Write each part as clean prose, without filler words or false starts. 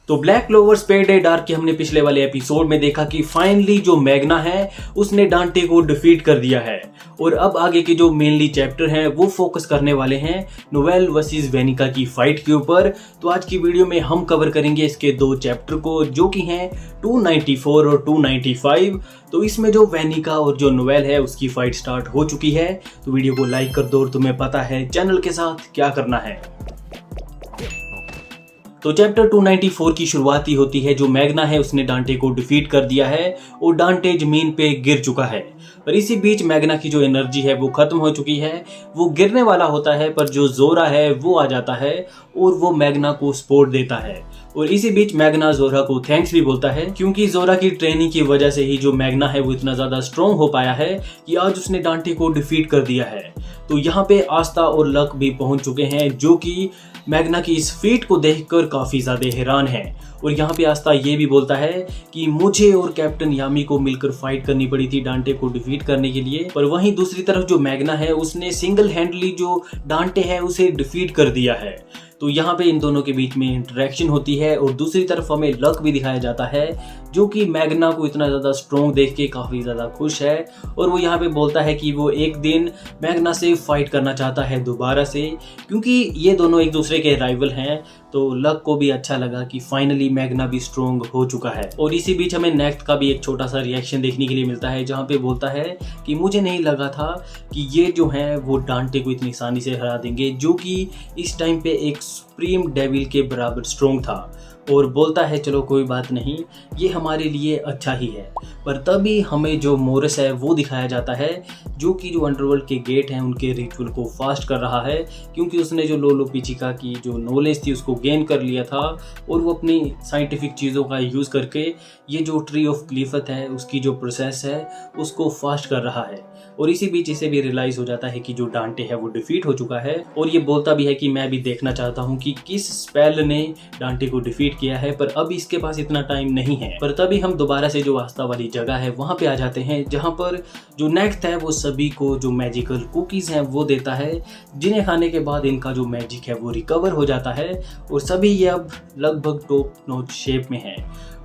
तो black clover spade a dark के हमने पिछले वाले एपिसोड में देखा कि फाइनली जो मैग्ना है उसने डांटे को डिफीट कर दिया है। और अब आगे के जो मेनली चैप्टर हैं वो फोकस करने वाले हैं नोवेल वर्सेस वेनिका की फाइट के ऊपर। तो आज की वीडियो में हम कवर करेंगे इसके दो चैप्टर को, जो कि हैं 294 और 295। तो इसमें जो वेनिका और जो नोवेल है उसकी फाइट स्टार्ट हो चुकी है। तो वीडियो को लाइक कर दो और तुम्हें पता है चैनल के साथ क्या करना है। तो चैप्टर 294 की शुरुआत ही होती है जो मैग्ना है उसने डांटे को डिफीट कर दिया है और डांटे जमीन पे गिर चुका है। पर इसी बीच मैग्ना की जो एनर्जी है वो खत्म हो चुकी है, वो गिरने वाला होता है पर जो जोरा है वो आ जाता है और वो मैग्ना को सपोर्ट देता है। और इसी बीच मैग्ना जोरा को थैंक्स भी बोलता है, क्योंकि जोरा की ट्रेनिंग की वजह से ही जो मैग्ना है वो इतना ज्यादा स्ट्रॉन्ग हो पाया है कि आज उसने डांटे को डिफीट कर दिया है। तो यहाँ पे आस्था और लक भी पहुंच चुके हैं, जो कि मैग्ना की इस फीट को देखकर काफी ज्यादा हैरान है। और यहाँ पे आस्था ये भी बोलता है कि मुझे और कैप्टन यामी को मिलकर फाइट करनी पड़ी थी डांटे को डिफीट करने के लिए, पर वहीं दूसरी तरफ जो मैग्ना है उसने सिंगल हैंडली जो डांटे है उसे डिफीट कर दिया है। तो यहाँ पे इन दोनों के बीच में इंटरेक्शन होती है और दूसरी तरफ हमें लक भी दिखाया जाता है, जो कि मैग्ना को इतना ज़्यादा स्ट्रॉन्ग देख के काफ़ी ज़्यादा खुश है। और वो यहाँ पे बोलता है कि वो एक दिन मैग्ना से फाइट करना चाहता है दोबारा से, क्योंकि ये दोनों एक दूसरे के राइवल हैं। तो लक को भी अच्छा लगा कि फाइनली मैग्ना भी स्ट्रॉन्ग हो चुका है। और इसी बीच हमें नेक्स्ट का भी एक छोटा सा रिएक्शन देखने के लिए मिलता है, जहाँ पे बोलता है कि मुझे नहीं लगा था कि ये जो है वो डांटे को इतनी आसानी से हरा देंगे, जो कि इस टाइम पे एक सुप्रीम डेविल के बराबर स्ट्रॉन्ग था। और बोलता है चलो कोई बात नहीं, ये हमारे लिए अच्छा ही है। पर तभी हमें जो मोरस है वो दिखाया जाता है, जो कि जो अंडरवर्ल्ड के गेट हैं उनके रिचुअल को फास्ट कर रहा है, क्योंकि उसने जो लोलो पिचिका की जो नॉलेज थी उसको गेन कर लिया था और वो अपनी साइंटिफिक चीज़ों का यूज़ करके ये जो ट्री ऑफ क्लीफत है उसकी जो प्रोसेस है उसको फास्ट कर रहा है। और इसी बीच इसे भी रियलाइज़ हो जाता है कि जो डांटे है वो डिफीट हो चुका है। और ये बोलता भी है कि मैं भी देखना चाहता हूँ कि किस स्पेल ने डांटे को डिफीट किया है, पर अब इसके पास इतना टाइम नहीं है। पर तभी हम दोबारा से जो आस्था वाली जगह है वहाँ पे आ जाते हैं, जहाँ पर जो नेक्स्ट है वो सभी को जो मैजिकल कुकीज़ हैं वो देता है, जिन्हें खाने के बाद इनका जो मैजिक है वो रिकवर हो जाता है और सभी ये अब लगभग टॉप नॉच शेप में है।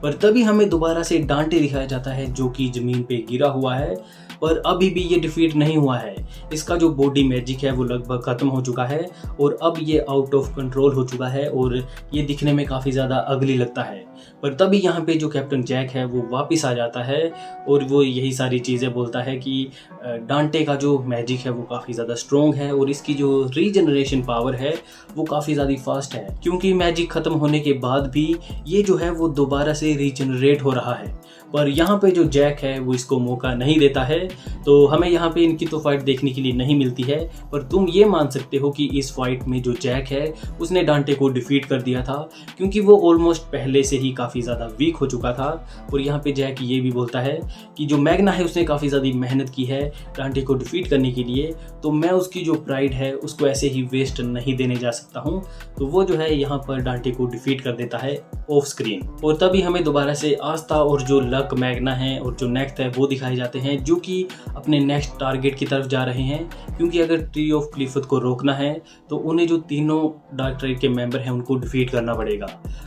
पर तभी हमें दोबारा से डांटे दिखाया जाता है, जो कि ज़मीन पे गिरा हुआ है, पर अभी भी ये डिफीट नहीं हुआ है। इसका जो बॉडी मैजिक है वो लगभग ख़त्म हो चुका है और अब ये आउट ऑफ कंट्रोल हो चुका है और ये दिखने में काफ़ी ज़्यादा अगली लगता है। पर तभी यहाँ पे जो कैप्टन जैक है वो वापस आ जाता है और वो यही सारी चीज़ें बोलता है कि डांटे का जो मैजिक है वो काफ़ी ज़्यादा स्ट्रॉन्ग है और इसकी जो रीजनरेशन पावर है वो काफ़ी ज़्यादा फास्ट है, क्योंकि मैजिक ख़त्म होने के बाद भी ये जो है वो दोबारा से रीजनरेट हो रहा है। पर यहाँ पे जो जैक है वो इसको मौका नहीं देता है। तो हमें यहाँ पे इनकी तो फाइट देखने के लिए नहीं मिलती है, पर तुम ये मान सकते हो कि इस फाइट में जो जैक है उसने डांटे को डिफीट कर दिया था, क्योंकि वो ऑलमोस्ट पहले से ही काफ़ी ज़्यादा वीक हो चुका था। और यहाँ पे जैक ये भी बोलता है कि जो मैग्ना है उसने काफ़ी ज़्यादा मेहनत की है डांटे को डिफीट करने के लिए, तो मैं उसकी जो प्राइड है उसको ऐसे ही वेस्ट नहीं देने जा सकता हूँ। तो वो जो है यहाँ पर डांटे को डिफीट कर देता है ऑफ स्क्रीन। और तभी हमें दोबारा से आस्था और जो लक मैग्ना है और जो नेक्स्ट है वो दिखाए जाते हैं, जो कि अपने नेक्स्ट टारगेट की तरफ जा रहे हैं, क्योंकि अगर ट्री ऑफ क्लीफत को रोकना है तो उन्हें जो तीनों डार्क ट्राइब के मेंबर हैं उनको डिफीट करना पड़ेगा।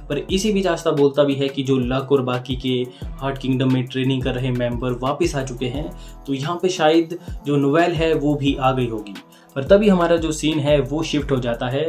पर इसी बीच आस्था बोलता भी है कि जो लक और बाकी के हार्ट किंगडम में ट्रेनिंग कर रहे मेंबर वापस आ चुके हैं, तो यहाँ पे शायद जो नोवेल है वो भी आ गई होगी। पर तभी हमारा जो सीन है वो शिफ्ट हो जाता है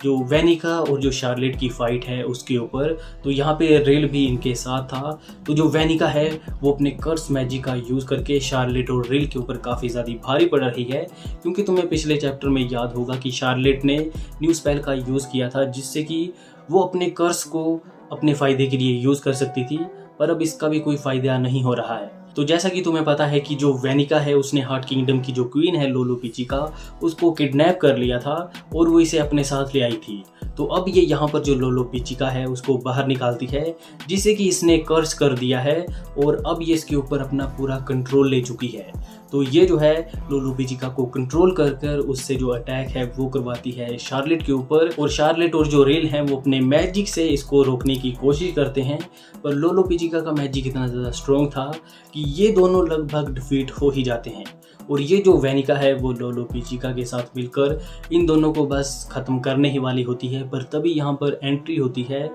जो वेनिका और जो शार्लेट की फाइट है उसके ऊपर। तो यहाँ पे रेल भी इनके साथ था। तो जो वेनिका है वो अपने कर्स मैजिक का यूज़ करके शार्लेट और रेल के ऊपर काफ़ी ज़्यादा भारी पड़ रही है, क्योंकि तुम्हें पिछले चैप्टर में याद होगा कि शार्लेट ने न्यू स्पेल का यूज़ किया था, जिससे कि वो अपने कर्स को अपने फ़ायदे के लिए यूज़ कर सकती थी। पर अब इसका भी कोई फ़ायदा नहीं हो रहा है। तो जैसा कि तुम्हें पता है कि जो वेनिका है उसने हार्ट किंगडम की जो क्वीन है लोलो पिचिका उसको किडनैप कर लिया था और वो इसे अपने साथ ले आई थी। तो अब ये यहाँ पर जो लोलो पिचिका है उसको बाहर निकालती है, जिसे कि इसने कर्स कर दिया है और अब ये इसके ऊपर अपना पूरा कंट्रोल ले चुकी है। तो ये जो है लोलो पिचिका को कंट्रोल कर कर उससे जो अटैक है वो करवाती है शार्लेट के ऊपर। और शार्लेट और जो रेल हैं वो अपने मैजिक से इसको रोकने की कोशिश करते हैं, पर लोलो पिचिका का मैजिक इतना ज़्यादा स्ट्रॉन्ग था कि ये दोनों लगभग डिफीट हो ही जाते हैं। और ये जो वेनिका है वो लोलो पिचिका के साथ मिलकर इन दोनों को बस ख़त्म करने ही वाली होती है। पर तभी यहाँ पर एंट्री होती है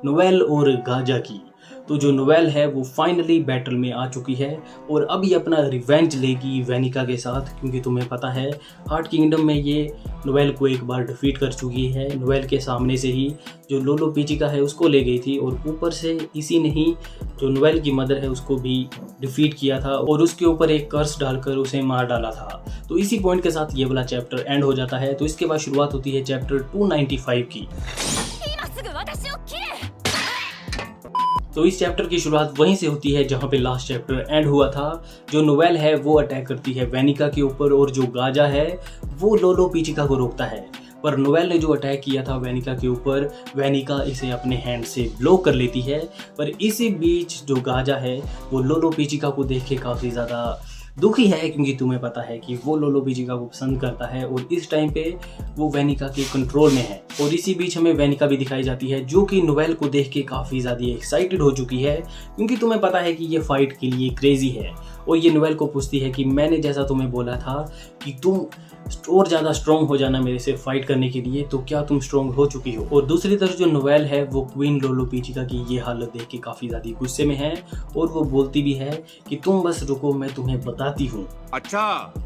नोवेल और गाजा की। तो जो नोवेल है वो फाइनली बैटल में आ चुकी है और अब ये अपना रिवेंज लेगी वेनिका के साथ, क्योंकि तुम्हें पता है हार्ट किंगडम में ये नोवेल को एक बार डिफीट कर चुकी है। नोवेल के सामने से ही जो लोलो पिचिका है उसको ले गई थी और ऊपर से इसी ने ही जो नोवेल की मदर है उसको भी डिफीट किया था और उसके ऊपर एक कर्स डालकर उसे मार डाला था। तो इसी पॉइंट के साथ ये वाला चैप्टर एंड हो जाता है। तो इसके बाद शुरुआत होती है चैप्टर 295 की। तो इस चैप्टर की शुरुआत वहीं से होती है जहां पे लास्ट चैप्टर एंड हुआ था। जो नोवेल है वो अटैक करती है वेनिका के ऊपर और जो गाजा है वो लोलो पिचिका को रोकता है। पर नोवेल ने जो अटैक किया था वेनिका के ऊपर, वेनिका इसे अपने हैंड से ब्लॉक कर लेती है। पर इसी बीच जो गाजा है वो लोलो पिचिका को देख के काफ़ी ज़्यादा दुखी है, क्योंकि तुम्हें पता है कि वो लोलो पिचिका को पसंद करता है और इस टाइम पे वो वेनिका के कंट्रोल में है। और इसी बीच हमें वेनिका भी दिखाई जाती है जो कि नोवेल को देख के काफ़ी ज़्यादा एक्साइटेड हो चुकी है, क्योंकि तुम्हें पता है कि ये फाइट के लिए क्रेजी है। और ये नोवेल को पूछती है कि मैंने जैसा तुम्हें बोला था कि तुम और ज़्यादा स्ट्रॉन्ग हो जाना मेरे से फाइट करने के लिए, तो क्या तुम स्ट्रॉन्ग हो चुकी हो। और दूसरी तरफ जो नोवेल है वो क्वीन लोलो पिचिका की ये हालत देख के काफ़ी ज़्यादा गुस्से में है और वो बोलती भी है कि तुम बस रुको, मैं तुम्हें बताती हूँ। अच्छा।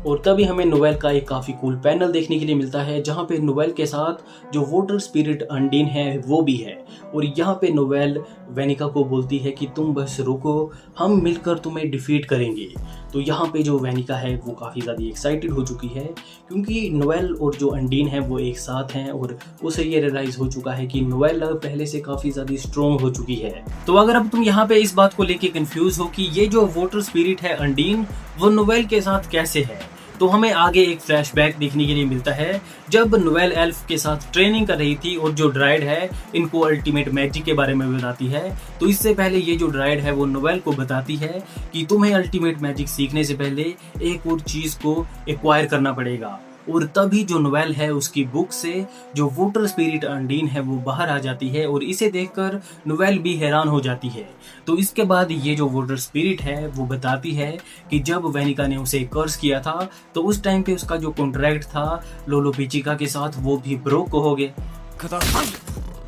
और तभी हमें नोवेल का एक काफ़ी कूल पैनल देखने के लिए मिलता है जहाँ पे नोवेल के साथ जो वोटर स्पिरिट अंडीन है वो भी है। और यहाँ पे नोवेल वेनिका को बोलती है कि तुम बस रुको, हम मिलकर तुम्हें डिफीट करेंगे। तो यहाँ पे जो वेनिका है वो काफ़ी ज़्यादा एक्साइटेड हो चुकी है, क्योंकि नोवेल और जो अंडीन है वो एक साथ हैं और उसे ये रियलाइज़ हो चुका है कि नोवेल पहले से काफ़ी ज़्यादा स्ट्रॉन्ग हो चुकी है। तो अगर अब तुम यहाँ पे इस बात को लेके कंफ्यूज हो कि ये जो वोटर स्पिरिट है अंडीन वो नोवेल के साथ कैसे है, तो हमें आगे एक फ्लैशबैक देखने के लिए मिलता है जब नोवेल एल्फ के साथ ट्रेनिंग कर रही थी और जो ड्राइड है इनको अल्टीमेट मैजिक के बारे में बताती है। तो इससे पहले ये जो ड्राइड है वो नोवेल को बताती है कि तुम्हें अल्टीमेट मैजिक सीखने से पहले एक और चीज़ को एक्वायर करना पड़ेगा। और तभी जो नोवेल है उसकी बुक से जो वोटर स्पिरिट अंडीन है वो बाहर आ जाती है और इसे देखकर नोवेल भी हैरान हो जाती है। तो इसके बाद ये जो वोटर स्पिरिट है वो बताती है कि जब वेनिका ने उसे कर्स किया था तो उस टाइम पे उसका जो कॉन्ट्रैक्ट था लोलो पिचिका के साथ वो भी ब्रोक हो गया,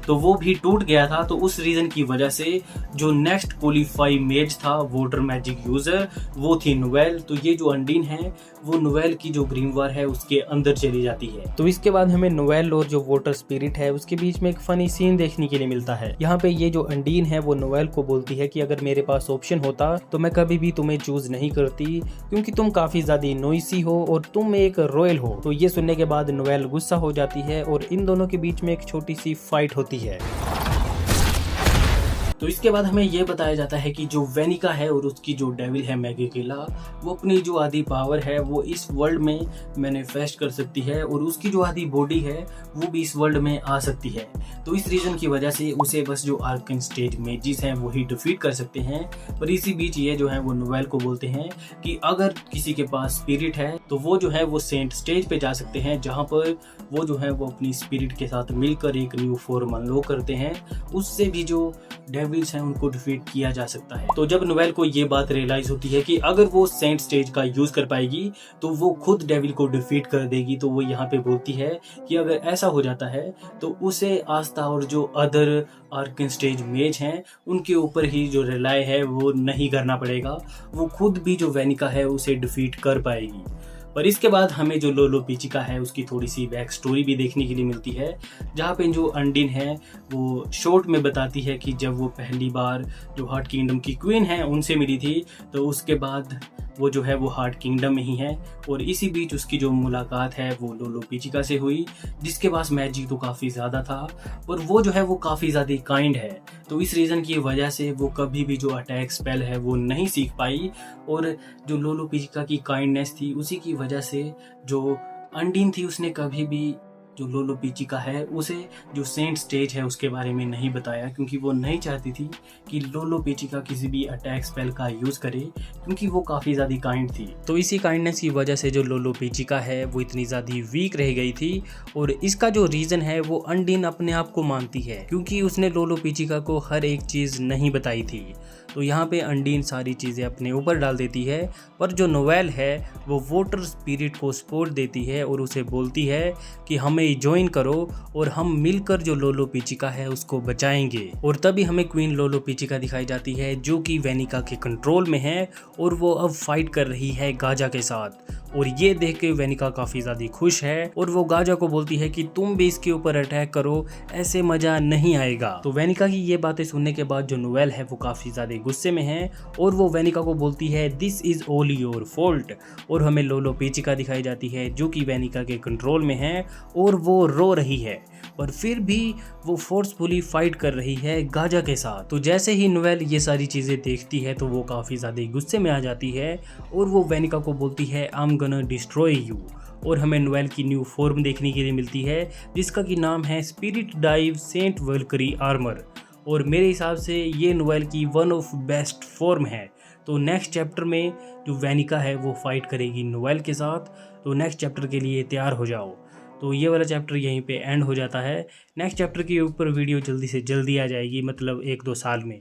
तो वो भी टूट गया था। तो उस रीजन की वजह से जो नेक्स्ट क्वालिफाई मेज था वोटर मैजिक यूजर वो थी नोवेल। तो ये जो अंडीन है वो नोवेल की जो ग्रीमवार है उसके अंदर चली जाती है। तो इसके बाद हमें नोवेल और जो वोटर स्पिरिट है उसके बीच में एक फनी सीन देखने के लिए मिलता है। यहाँ पे ये जो अंडीन है वो नोवेल को बोलती है कि अगर मेरे पास ऑप्शन होता तो मैं कभी भी तुम्हें चूज नहीं करती, क्योंकि तुम काफी ज्यादा नोइसी हो और तुम एक रॉयल हो। तो ये सुनने के बाद नोवेल गुस्सा हो जाती है और इन दोनों के बीच में एक छोटी सी फाइट होती है। तो इसके बाद हमें यह बताया जाता है कि जो वेनिका है और उसकी जो डेविल है मैगिकिला, वो अपनी जो आधी पावर है वो इस वर्ल्ड में मैनिफेस्ट कर सकती है और उसकी जो आधी बॉडी है वो भी इस वर्ल्ड में आ सकती है। तो इस रीजन की वजह से उसे बस जो आर्कन स्टेज मेजिस हैं वो ही डिफीट कर सकते हैं। पर इसी बीच ये जो है वो नोवेल को बोलते हैं कि अगर किसी के पास स्पिरिट है तो वो जो है वो सेंट स्टेज पे जा सकते हैं, जहाँ पर वो जो है वो अपनी स्पिरिट के साथ मिलकर एक न्यू फॉर्म अनलॉक करते हैं। उससे भी जो डेविल्स हैं उनको डिफीट किया जा सकता है। तो जब नोवेल को ये बात रियलाइज होती है कि अगर वो सेंट स्टेज का यूज कर पाएगी तो वो खुद डेविल को डिफीट कर देगी, तो वो यहाँ पे बोलती है कि अगर ऐसा हो जाता है तो उसे आस्था और जो अदर आर्कन स्टेज मेज हैं उनके ऊपर ही जो रिलाय है वो नहीं करना पड़ेगा, वो खुद भी जो वेनिका है उसे डिफीट कर पाएगी। पर इसके बाद हमें जो लोलो पिचिका है उसकी थोड़ी सी बैक स्टोरी भी देखने के लिए मिलती है, जहाँ पे जो अंडीन है वो शॉर्ट में बताती है कि जब वो पहली बार जो हार्ट किंगडम की क्वीन है उनसे मिली थी तो उसके बाद वो जो है वो हार्ट किंगडम में ही है और इसी बीच उसकी जो मुलाकात है वो लोलो पिचिका से हुई, जिसके पास मैजिक तो काफ़ी ज़्यादा था पर वो जो है वो काफ़ी ज़्यादा काइंड है। तो इस रीज़न की वजह से वो कभी भी जो अटैक स्पेल है वो नहीं सीख पाई और जो लोलो पिचिका की काइंडनेस थी उसी की वजह से जो अंडीन थी उसने कभी भी जो लोलो पिचिका है उसे जो सेंट स्टेज है उसके बारे में नहीं बताया, क्योंकि वो नहीं चाहती थी कि लोलो पिचिका किसी भी अटैक स्पेल का यूज़ करे, क्योंकि वो काफ़ी ज़्यादा काइंड थी। तो इसी काइंडनेस की वजह से जो लोलो पिचिका है वो इतनी ज़्यादा वीक रह गई थी और इसका जो रीज़न है वो अंडीन अपने आप को मानती है, क्योंकि उसने लोलो पिचिका को हर एक चीज़ नहीं बताई थी। तो यहाँ पे अंडीन सारी चीज़ें अपने ऊपर डाल देती है, पर जो नोवेल है वो वोटर स्पिरिट को सपोर्ट देती है और उसे बोलती है कि हमें हमें ज्वाइन करो और हम मिलकर जो लोलो पिचिका है उसको बचाएंगे। और तभी हमें क्वीन लोलो पिचिका दिखाई जाती है जो कि वेनिका के कंट्रोल में है और वो अब फाइट कर रही है गाजा के साथ। और ये देख के वेनिका काफी ज्यादा खुश है और वो गाजा को बोलती है कि तुम भी इसके ऊपर अटैक करो, ऐसे मजा नहीं आएगा। तो वेनिका की ये बातें सुनने के बाद जो नोएल है वो काफी ज्यादा गुस्से में है और वो वेनिका को बोलती है this is all your fault. और हमें लोलो पिचिका दिखाई जाती है जो कि वेनिका के कंट्रोल में है और वो रो रही है, पर फिर भी वो फोर्सफुली फाइट कर रही है गाजा के साथ। तो जैसे ही नोएल ये सारी चीजें देखती है तो वो काफी ज्यादा गुस्से में आ जाती है और वो वेनिका को बोलती है I am gonna destroy you. और हमें नोएल की न्यू फॉर्म देखने के लिए मिलती है जिसका कि नाम है स्पिरिट डाइव सेंट वल्करी आर्मर। और मेरे हिसाब से ये नोएल की वन ऑफ बेस्ट फॉर्म है। तो नेक्स्ट चैप्टर में जो वेनिका है वो फाइट करेगी नोएल के साथ। तो नेक्स्ट चैप्टर के लिए तैयार हो जाओ। तो ये वाला चैप्टर यहीं पे एंड हो जाता है। नेक्स्ट चैप्टर के ऊपर वीडियो जल्दी से जल्दी आ जाएगी, मतलब 1-2 साल में।